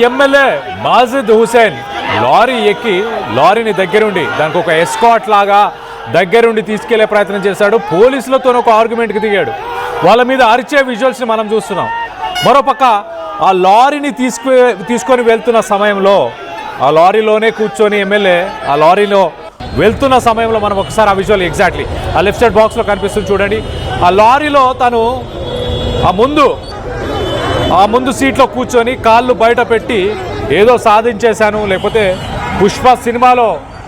MLA Majid Hussain lorry ఎక్కి లారీని దగ్గరుండి దానికి ఒక ఎస్కాట్ లాగా దగ్గరుండి తీసుకెళ్లే ప్రయత్నం చేశాడు. పోలీసులతో ఒక ఆర్గ్యుమెంట్కి దిగాడు. వాళ్ళ మీద అరిచే విజువల్స్ని మనం చూస్తున్నాం. మరోపక్క ఆ లారీని తీసుకొని వెళ్తున్న సమయంలో ఆ లారీలోనే కూర్చొని ఎమ్మెల్యే ఆ లారీలో వెళ్తున్న సమయంలో మనం ఒకసారి ఆ విజువల్ ఎగ్జాక్ట్లీ ఆ లెఫ్ట్ సైడ్ బాక్స్లో కనిపిస్తుంది చూడండి. ఆ లారీలో తను ఆ ముందు సీట్లో కూర్చొని కాళ్ళు బయట పెట్టి ఏదో సాధించేశాను, లేకపోతే పుష్ప సినిమాలో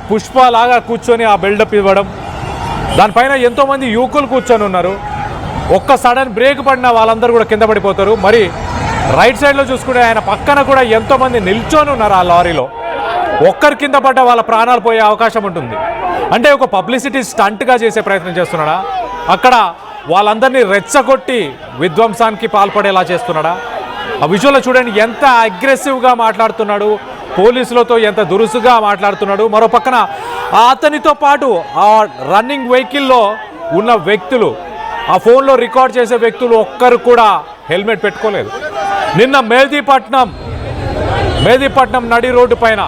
పుష్ప లాగా కూర్చొని ఆ బిల్డప్ ఇవ్వడం. దానిపైన ఎంతోమంది యువకులు కూర్చొని ఉన్నారు. ఒక్క సడన్ బ్రేక్ పడిన వాళ్ళందరూ కూడా కింద పడిపోతారు. మరి రైట్ సైడ్లో చూసుకుంటే ఆయన పక్కన కూడా ఎంతోమంది నిల్చొని ఉన్నారు. ఆ లారీలో ఒక్కరి కింద పడ్డ వాళ్ళ ప్రాణాలు పోయే అవకాశం ఉంటుంది. అంటే ఒక పబ్లిసిటీ స్టంట్గా చేసే ప్రయత్నం చేస్తున్నాడా? అక్కడ వాళ్ళందరినీ రెచ్చగొట్టి విధ్వంసానికి పాల్పడేలా చేస్తున్నాడా? ఆ విజువల్లో చూడండి ఎంత అగ్రెసివ్గా మాట్లాడుతున్నాడు, పోలీసులతో ఎంత దురుసుగా మాట్లాడుతున్నాడు. మరో పక్కన అతనితో పాటు ఆ రన్నింగ్ వెహికల్లో ఉన్న వ్యక్తులు, ఆ ఫోన్లో రికార్డ్ చేసే వ్యక్తులు ఒక్కరు కూడా హెల్మెట్ పెట్టుకోలేదు. నిన్న మేదీపట్నం నడి రోడ్డు పైన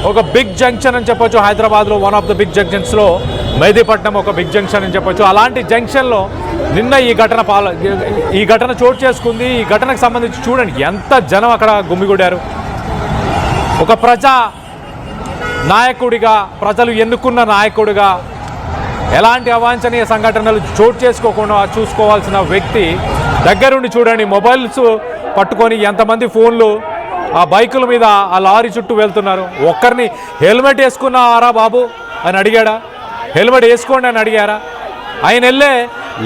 ఒక బిగ్ జంక్షన్ అని చెప్పొచ్చు. హైదరాబాద్లో వన్ ఆఫ్ ద బిగ్ జంక్షన్స్లో మేదీపట్నం ఒక బిగ్ జంక్షన్ అని చెప్పొచ్చు. అలాంటి జంక్షన్లో నిన్న ఈ ఘటన చోటు చేసుకుంది. ఈ ఘటనకు సంబంధించి చూడండి ఎంత జనం అక్కడ గుమిగూడారు. ఒక ప్రజా నాయకుడిగా, ప్రజలు ఎన్నుకున్న నాయకుడిగా ఎలాంటి అవాంఛనీయ సంఘటనలు చోటు చేసుకోకుండా చూసుకోవాల్సిన వ్యక్తి దగ్గరుండి చూడండి మొబైల్స్ పట్టుకొని ఎంతమంది ఫోన్లు ఆ బైకుల మీద ఆ లారీ చుట్టూ వెళ్తున్నారు. ఒక్కరిని హెల్మెట్ వేసుకున్నారా బాబు అని అడిగాడా? హెల్మెట్ వేసుకోండి అని అడిగారా? ఆయన వెళ్ళే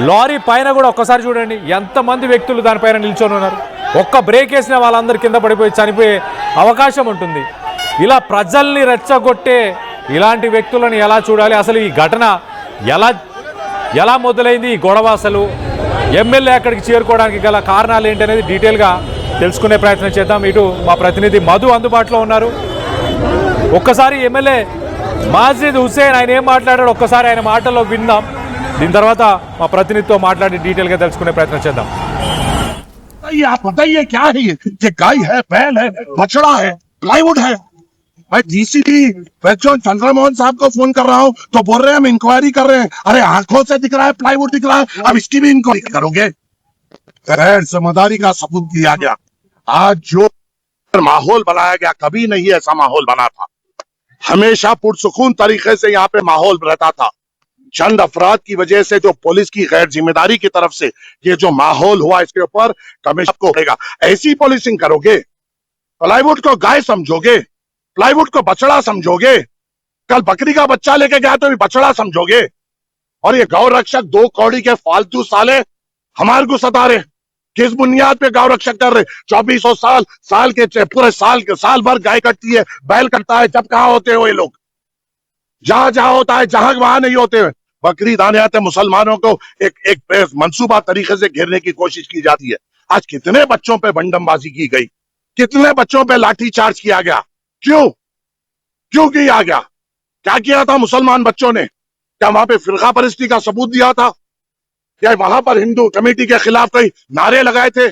లారీ పైన కూడా ఒక్కసారి చూడండి ఎంతమంది వ్యక్తులు దానిపైన నిల్చొని ఉన్నారు. ఒక్క బ్రేక్ వేసిన వాళ్ళందరూ కింద పడిపోయి చనిపోయే అవకాశం ఉంటుంది. ఇలా ప్రజల్ని రెచ్చగొట్టే ఇలాంటి వ్యక్తులను ఎలా చూడాలి? అసలు ఈ ఘటన ఎలా మొదలైంది? ఈ గొడవ అసలు ఎమ్మెల్యే అక్కడికి చేరుకోవడానికి గల కారణాలు ఏంటనేది డీటెయిల్గా తెలుసుకునే ప్రయత్నం చేద్దాం. ఇటు మా ప్రతినిధి మధు అందుబాటులో ఉన్నారు. ఒక్కసారి ఎమ్మెల్యే మాజిద్ హుసేన్ ఆయన ఏం మాట్లాడాడు ఒక్కసారి ఆయన మాటల్లో విందాం. దీని తర్వాత మా ప్రతినిధితో మాట్లాడి డీటెయిల్గా తెలుసుకునే ప్రయత్నం చేద్దాం. आप बताइए क्या है ये गाय है, बैल है, बछड़ा है, प्लाईवुड है? मैं डीसीपी चंद्रमोहन साहब को फोन कर रहा हूँ तो बोल रहे हैं हम इंक्वायरी कर रहे हैं. अरे आंखों से दिख रहा है, प्लाईवुड दिख रहा है, अब इसकी भी इंक्वायरी करोगे? गैर जिम्मेदारी का सबूत दिया गया. आज जो माहौल बनाया गया, कभी नहीं ऐसा माहौल बना था. हमेशा पुरसुकून तरीके से यहाँ पे माहौल रहता था. चंद अफराद की वजह से जो पुलिस की गैर जिम्मेदारी की तरफ से ये जो माहौल हुआ, इसके ऊपर कमिश्नर को होगा. ऐसी पुलिसिंग करोगे? प्लाईवुड को गाय समझोगे? प्लाईवुड को बछड़ा समझोगे? कल बकरी का बच्चा लेके गया तो भी बछड़ा समझोगे? और ये गौ रक्षक 2 कौड़ी के फालतू साले हमारे को सता रहे. किस बुनियाद पे गौ रक्षक कर रहे? 2400 साल के पूरे साल भर गाय कटती है, बैल कटता है, जब कहाँ होते हो ये लोग? जहां होता है, जहां वहां नहीं होते. बकरीद आने आते मुसलमानों को एक मंसूबा तरीके से घेरने की कोशिश की जाती है. आज कितने बच्चों पे बंडमबाजी की गई, कितने बच्चों पे लाठीचार्ज किया गया. क्यों किया गया? क्या किया था मुसलमान बच्चों ने? क्या वहां पे फिरका परस्ती का सबूत दिया था? या वहां पर हिंदू कमेटी के खिलाफ कई नारे लगाए थे?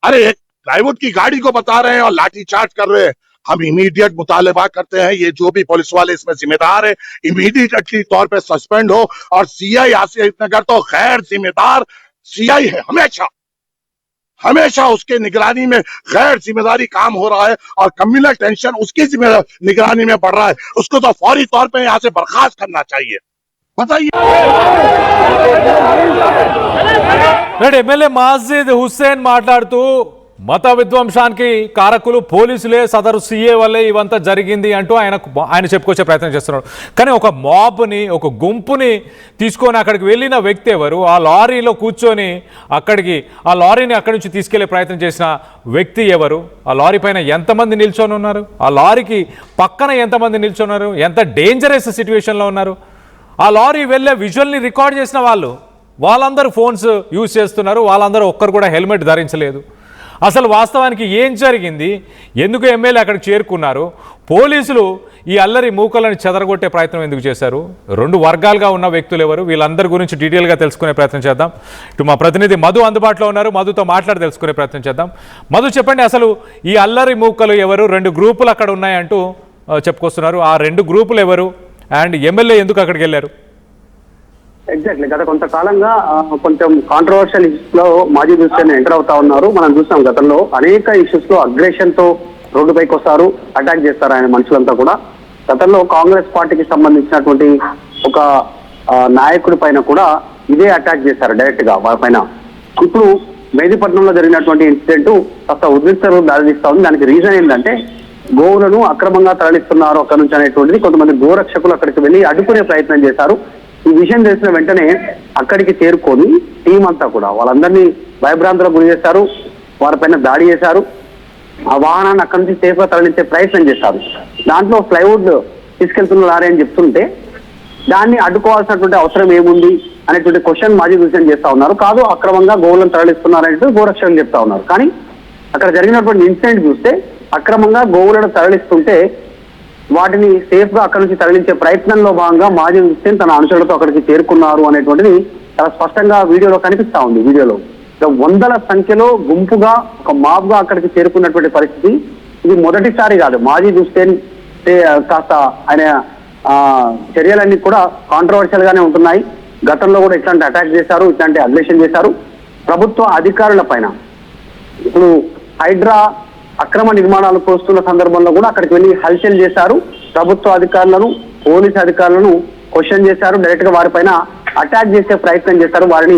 अरे एक प्लाईवुड की गाड़ी को बता रहे हैं और लाठीचार्ज कर रहे हैं. हम इमीडिएट मुतालबा करते हैं ये जो भी पुलिस वाले इसमें जिम्मेदार है इमीडिएटली तौर पे सस्पेंड हो. और सीआई आसिफ नगर तो गैर जिम्मेदार सीआई है. हमेशा उसके निगरानी में गैर जिम्मेदारी काम हो रहा है और कम्युनल टेंशन उसकी निगरानी में बढ़ रहा है. उसको तो फौरी तौर पे यहाँ से बर्खास्त करना चाहिए. बताइए. ఎమ్మెల్యే మాజిద్ హుసేన్ మాట్లాడుతూ మత విధ్వంసానికి కారకులు పోలీసులే, సదరు సీఏ వల్లే ఇవంతా జరిగింది అంటూ ఆయన చెప్పుకొచ్చే ప్రయత్నం చేస్తున్నాడు. కానీ ఒక మాబ్ని, ఒక గుంపుని తీసుకొని అక్కడికి వెళ్ళిన వ్యక్తి ఎవరు? ఆ లారీలో కూర్చొని ఆ లారీని అక్కడి నుంచి తీసుకెళ్లే ప్రయత్నం చేసిన వ్యక్తి ఎవరు? ఆ లారీ పైన ఎంతమంది నిల్చొని ఉన్నారు? ఆ లారీకి పక్కన ఎంతమంది నిల్చొన్నారు? ఎంత డేంజరస్ సిచ్యువేషన్లో ఉన్నారు? ఆ లారీ వెళ్ళే విజువల్ని రికార్డ్ చేసిన వాళ్ళందరూ ఫోన్స్ యూజ్ చేస్తున్నారు. వాళ్ళందరూ ఒక్కరు కూడా హెల్మెట్ ధరించలేదు. అసలు వాస్తవానికి ఏం జరిగింది, ఎందుకు ఎమ్మెల్యే అక్కడికి చేరుకున్నారు, పోలీసులు ఈ అల్లరి మూకలను చెదరగొట్టే ప్రయత్నం ఎందుకు చేశారు, రెండు వర్గాలుగా ఉన్న వ్యక్తులు ఎవరు, వీళ్ళందరి గురించి డీటెయిల్గా తెలుసుకునే ప్రయత్నం చేద్దాం. ఇటు మా ప్రతినిధి మధు అందుబాటులో ఉన్నారు, మధుతో మాట్లాడి తెలుసుకునే ప్రయత్నం చేద్దాం. మధు, చెప్పండి, అసలు ఈ అల్లరి మూకలు ఎవరు, రెండు గ్రూపులు అక్కడ ఉన్నాయంటూ చెప్పుకొస్తున్నారు, ఆ రెండు గ్రూపులు ఎవరు అండ్ ఎమ్మెల్యే ఎందుకు అక్కడికి వెళ్ళారు? ఎగ్జాక్ట్లీ గత కొంతకాలంగా కొంచెం కాంట్రవర్షియల్ ఇష్యూస్ లో మాజీ దృష్టిని ఎంటర్ అవుతా ఉన్నారు. మనం చూసాం గతంలో అనేక ఇష్యూస్ లో అగ్రెషన్ తో రోడ్డుపైకి వస్తారు, అటాక్ చేస్తారు ఆయన మనుషులంతా కూడా. గతంలో కాంగ్రెస్ పార్టీకి సంబంధించినటువంటి ఒక నాయకుడి పైన కూడా ఇదే అటాక్ చేశారు డైరెక్ట్ గా వారి పైన. ఇప్పుడు మెహదీపట్నంలో జరిగినటువంటి ఇన్సిడెంట్ కాస్త ఉద్రిక్తతకు దారితీస్తా ఉంది. దానికి రీజన్ ఏంటంటే గోవులను అక్రమంగా తరలిస్తున్నారు అక్కడ నుంచి అనేటువంటిది కొంతమంది గోరక్షకులు అక్కడికి వెళ్ళి అడ్డుకునే ప్రయత్నం చేశారు. ఈ విషయం తెలిసిన వెంటనే అక్కడికి చేరుకొని టీం అంతా కూడా వాళ్ళందరినీ భయభ్రాంతులకు గురి చేశారు, వారిపైన దాడి చేశారు, ఆ వాహనాన్ని అక్కడి నుంచి సేఫ్ గా తరలించే ప్రయత్నం చేశారు. దాంట్లో ప్లైవుడ్ తీసుకెళ్తున్న లారీ అని చెప్తుంటే దాన్ని అడ్డుకోవాల్సినటువంటి అవసరం ఏముంది అనేటువంటి క్వశ్చన్ మాజీ దృశ్యం చేస్తా ఉన్నారు. కాదు, అక్రమంగా గోవులను తరలిస్తున్నారు అనేటువంటి గోరక్షకులు చెప్తా ఉన్నారు. కానీ అక్కడ జరిగినటువంటి ఇన్సిడెంట్ చూస్తే అక్రమంగా గోవులను తరలిస్తుంటే వాటిని సేఫ్ గా అక్కడి నుంచి తరలించే ప్రయత్నంలో భాగంగా మాజీ హుస్సేన్ తన అనుచరులతో అక్కడికి చేరుకున్నారు అనేటువంటిది చాలా స్పష్టంగా వీడియోలో కనిపిస్తా ఉంది. వీడియోలో వందల సంఖ్యలో గుంపుగా ఒక మాబ్ గా అక్కడికి చేరుకున్నటువంటి పరిస్థితి. ఇది మొదటిసారి కాదు. మాజీ హుస్సేన్ కాస్త ఆయన చర్యలన్నీ కూడా కాంట్రవర్షియల్ గానే ఉంటున్నాయి. గతంలో కూడా ఇట్లాంటి అటాక్ చేశారు, ఇట్లాంటి అగ్రెషన్ చేశారు ప్రభుత్వ అధికారుల పైన. ఇప్పుడు హైడ్రా అక్రమ నిర్మాణాలు పోస్తున్న సందర్భంలో కూడా అక్కడికి వెళ్ళి హల్చల్ చేశారు. ప్రభుత్వ అధికారులను, పోలీసు అధికారులను క్వశ్చన్ చేశారు, డైరెక్ట్ గా వారిపైన అటాక్ చేసే ప్రయత్నం చేశారు, వారిని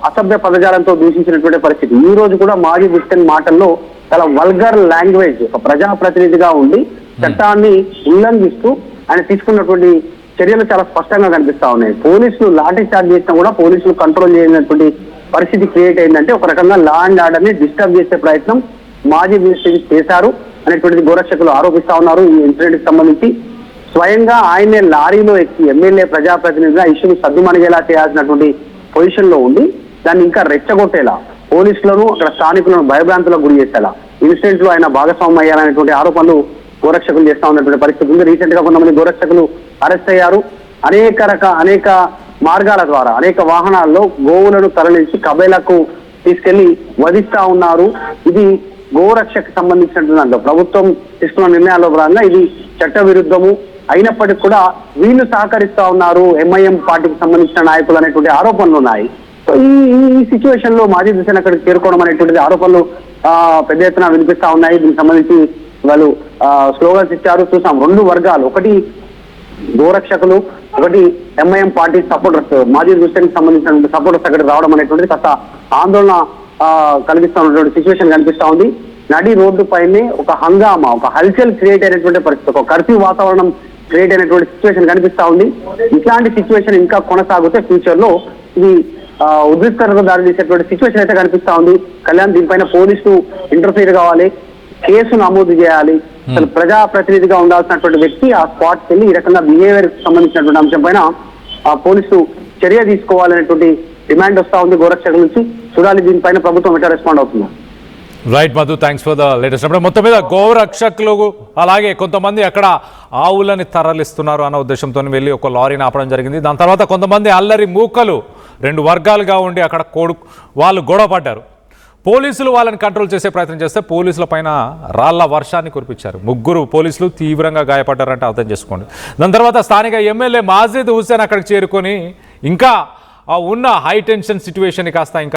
అసభ్య పదజాలంతో దూషించినటువంటి పరిస్థితి. ఈ రోజు కూడా మాజీ హుస్సేన్ మాటల్లో చాలా వల్గర్ లాంగ్వేజ్, ఒక ప్రజాప్రతినిధిగా ఉండి చట్టాన్ని ఉల్లంఘిస్తూ ఆయన తీసుకున్నటువంటి చర్యలు చాలా స్పష్టంగా కనిపిస్తా ఉన్నాయి. పోలీసులు లాఠీ చార్జ్ చేసినా కూడా పోలీసులు కంట్రోల్ చేయనటువంటి పరిస్థితి క్రియేట్ అయిందంటే ఒక రకంగా లా అండ్ ఆర్డర్ ని డిస్టర్బ్ చేసే ప్రయత్నం మాజీ మినిస్టర్ చేశారు అనేటువంటిది గోరక్షకులు ఆరోపిస్తా ఉన్నారు. ఈ ఇన్సిడెంట్ కి సంబంధించి స్వయంగా ఆయనే లారీలో ఎక్కి ఎమ్మెల్యే ప్రజాప్రతినిధిగా ఇష్యూను సద్దుమణిగేలా చేయాల్సినటువంటి పొజిషన్ లో ఉండి దాన్ని ఇంకా రెచ్చగొట్టేలా పోలీసులను అక్కడ స్థానికులను భయభ్రాంతులకు గురి చేసేలా ఇన్సిడెంట్ లో ఆయన భాగస్వామ్యం అయ్యాలనేటువంటి ఆరోపణలు గోరక్షకులు చేస్తా ఉన్నటువంటి పరిస్థితి ఉంది. రీసెంట్ గా కొంతమంది గోరక్షకులు అరెస్ట్ అయ్యారు. అనేక మార్గాల ద్వారా అనేక వాహనాల్లో గోవులను తరలించి కబేలకు తీసుకెళ్లి వధిస్తా ఉన్నారు. ఇది గోరక్షకు సంబంధించినటువంటి ప్రభుత్వం తీసుకున్న నిర్ణయాల్లో భాగంగా ఇది చట్ట విరుద్ధము అయినప్పటికీ కూడా వీళ్ళు సహకరిస్తా ఉన్నారు ఎంఐఎం పార్టీకి సంబంధించిన నాయకులు అనేటువంటి ఆరోపణలు ఉన్నాయి. సో ఈ సిచ్యువేషన్ లో మాజీ హుస్సేన్ అక్కడికి చేరుకోవడం అనేటువంటిది ఆరోపణలు పెద్ద ఎత్తున వినిపిస్తా ఉన్నాయి. దీనికి సంబంధించి వాళ్ళు స్లోగన్స్ ఇచ్చారు. చూసాం రెండు వర్గాలు, ఒకటి గోరక్షకులు, ఒకటి ఎంఐఎం పార్టీ సపోర్టర్స్, మాజీ హుస్సేన్ కి సంబంధించిన సపోర్టర్స్ అక్కడికి రావడం అనేటువంటిది కాస్త ఆందోళన కలిగిస్తా ఉన్నటువంటి సిచ్యువేషన్ కనిపిస్తా ఉంది. నడి రోడ్డు పైనే ఒక హంగామా, ఒక హల్చల్ క్రియేట్ అయినటువంటి పరిస్థితి, ఒక కర్ఫ్యూ వాతావరణం క్రియేట్ అయినటువంటి సిచ్యువేషన్ కనిపిస్తా ఉంది. ఇట్లాంటి సిచ్యువేషన్ ఇంకా కొనసాగితే ఫ్యూచర్ లో ఇది ఉద్రిక్తతకు దారితీసేటువంటి సిచ్యువేషన్ అయితే కనిపిస్తా ఉంది. కళ్యాణ్, దీనిపైన పోలీసులు ఇంటర్ఫీర్ కావాలి, కేసు నమోదు చేయాలి. అసలు ప్రజాప్రతినిధిగా ఉండాల్సినటువంటి వ్యక్తి ఆ స్పాట్కి వెళ్ళి ఈ రకంగా బిహేవియర్ సంబంధించినటువంటి అంశం పైన పోలీసులు చర్య తీసుకోవాలనేటువంటి డిమాండ్ వస్తా ఉంది గోరక్షకుల నుంచి. చూడాలి దీనిపైన ప్రభుత్వం ఎట్లా రెస్పాండ్ అవుతుందో. Right Madhu, thanks for the latest update. మొత్తం మీద గోరక్షకులు అలాగే కొంతమంది అక్కడ ఆవులని తరలిస్తున్నారు అన్న ఉద్దేశంతో వెళ్ళి ఒక లారీని ఆపడం జరిగింది. దాని తర్వాత కొంతమంది అల్లరి మూకలు రెండు వర్గాలుగా ఉండి అక్కడ వాళ్ళు గొడవ పడ్డారు. పోలీసులు వాళ్ళని కంట్రోల్ చేసే ప్రయత్నం చేస్తే పోలీసుల పైన రాళ్ల వర్షాన్ని కురిపించారు. 3 పోలీసులు తీవ్రంగా గాయపడ్డారంటే అర్థం చేసుకోండి. దాని తర్వాత స్థానిక ఎమ్మెల్యే మాజీ హుస్సేన్ అక్కడికి చేరుకొని ఇంకా ఉన్న హై టెన్షన్ సిచ్యువేషన్ కాస్త ఇంకా